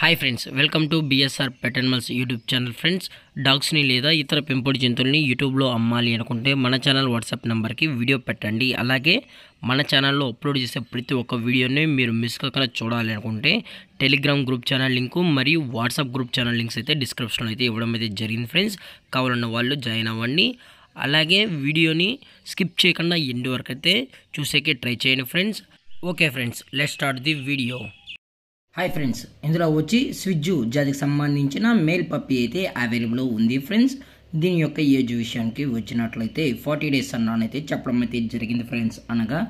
Hi friends, welcome to BSR pet animals YouTube channel. Friends, డాగ్స్ని లేదా ఇతర పెంపుడు జంతువుల్ని యూట్యూబ్లో అమ్మాలి అనుకుంటే మన ఛానల్ వాట్సాప్ నెంబర్కి వీడియో పెట్టండి. అలాగే మన ఛానల్లో అప్లోడ్ చేసే ప్రతి ఒక్క వీడియోని మీరు మిస్ కాకుండా చూడాలి అనుకుంటే టెలిగ్రామ్ గ్రూప్ ఛానల్ లింకు మరియు వాట్సాప్ గ్రూప్ ఛానల్ లింక్స్ అయితే డిస్క్రిప్షన్లో అయితే ఇవ్వడం అయితే జరిగింది ఫ్రెండ్స్. కావాలన్న వాళ్ళు జాయిన్ అవ్వండి. అలాగే వీడియోని స్కిప్ చేయకుండా ఎండ్ వరకు అయితే చూసేకే ట్రై చేయండి friends. Okay friends, let's start the video. Hi friends, ఇందులో వచ్చి స్విజ్జు జాతికి సంబంధించిన మేల్ పప్పీ అయితే అవైలబుల్ ఉంది ఫ్రెండ్స్. దీని యొక్క ఏజ్ విషయానికి వచ్చినట్లయితే 40 days అన్నానైతే చెప్పడం అయితే జరిగింది ఫ్రెండ్స్. అనగా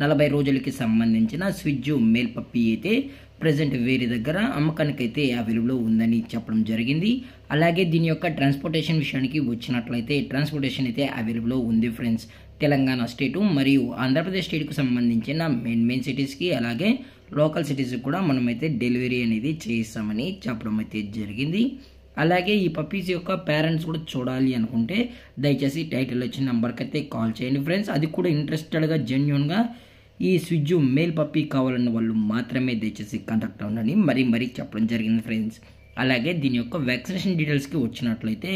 40 రోజులకి సంబంధించిన స్విజ్జు మేల్ పప్పీ అయితే ప్రజెంట్ వేరే దగ్గర అమ్మకానికి అయితే అవైలబుల్ ఉందని చెప్పడం జరిగింది. అలాగే దీని యొక్క ట్రాన్స్పోర్టేషన్ విషయానికి వచ్చినట్లయితే ట్రాన్స్పోర్టేషన్ అయితే అవైలబుల్ ఉంది ఫ్రెండ్స్. తెలంగాణ స్టేటు మరియు ఆంధ్రప్రదేశ్ స్టేట్కి సంబంధించిన మెయిన్ సిటీస్కి అలాగే లోకల్ సిటీస్కి కూడా మనమైతే డెలివరీ అనేది చేయిస్తామని చెప్పడం అయితే జరిగింది. అలాగే ఈ పప్పీస్ యొక్క పేరెంట్స్ కూడా చూడాలి అనుకుంటే దయచేసి టైటిల్ వచ్చిన నెంబర్కి అయితే కాల్ చేయండి ఫ్రెండ్స్. అది కూడా ఇంట్రెస్టెడ్గా జెన్యూన్గా ఈ స్విజ్జు మేల్ పప్పీ కావాలన్న వాళ్ళు మాత్రమే దయచేసి కాంటాక్ట్ అవ్వండి మరీ చెప్పడం జరిగింది ఫ్రెండ్స్. అలాగే దీని యొక్క వ్యాక్సినేషన్ డీటెయిల్స్కి వచ్చినట్లయితే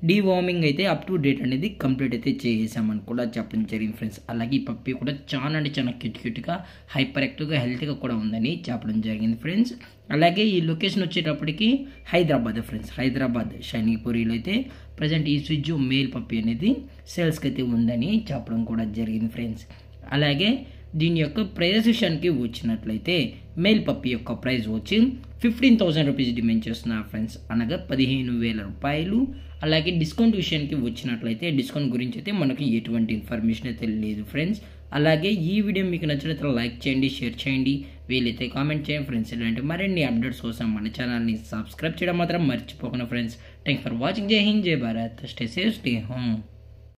డీవార్మింగ్ అయితే అప్ టు డేట్ అనేది కంప్లీట్ అయితే చేసామని కూడా చెప్పడం జరిగింది ఫ్రెండ్స్. అలాగే ఈ పప్పీ కూడా చాలా క్యూట్గా హైపర్ యాక్టివ్గా హెల్తీగా కూడా ఉందని చెప్పడం జరిగింది ఫ్రెండ్స్. అలాగే ఈ లొకేషన్ వచ్చేటప్పటికి హైదరాబాద్ ఫ్రెండ్స్. హైదరాబాద్ షైనీపూరిలో అయితే ప్రజెంట్ ఈ స్విజ్జు మేల్ పప్పీ అనేది సేల్స్కి అయితే ఉందని చెప్పడం కూడా జరిగింది ఫ్రెండ్స్. అలాగే దీని యొక్క ప్రైజెస్ విషయానికి వచ్చినట్లయితే మేల్ పప్పీ యొక్క ప్రైస్ వచ్చి 15,000 రూపీస్ డిమాండ్ చేస్తున్నారు ఫ్రెండ్స్. అనగా 15,000 రూపాయలు. అలాగే డిస్కౌంట్ విషయానికి వచ్చినట్లయితే డిస్కౌంట్ గురించి అయితే మనకి ఎటువంటి ఇన్ఫర్మేషన్ అయితే లేదు ఫ్రెండ్స్. అలాగే ఈ వీడియో మీకు నచ్చినట్లయితే లైక్ చేయండి, షేర్ చేయండి, వీలైతే కామెంట్ చేయండి ఫ్రెండ్స్. ఇలాంటి మరిన్ని అప్డేట్స్ కోసం మన ఛానల్ని సబ్స్క్రైబ్ చేయడం మాత్రం మర్చిపోకుండా ఫ్రెండ్స్. Thank for watching. జై హింద్, జై Bharat. Stay safe, stay home.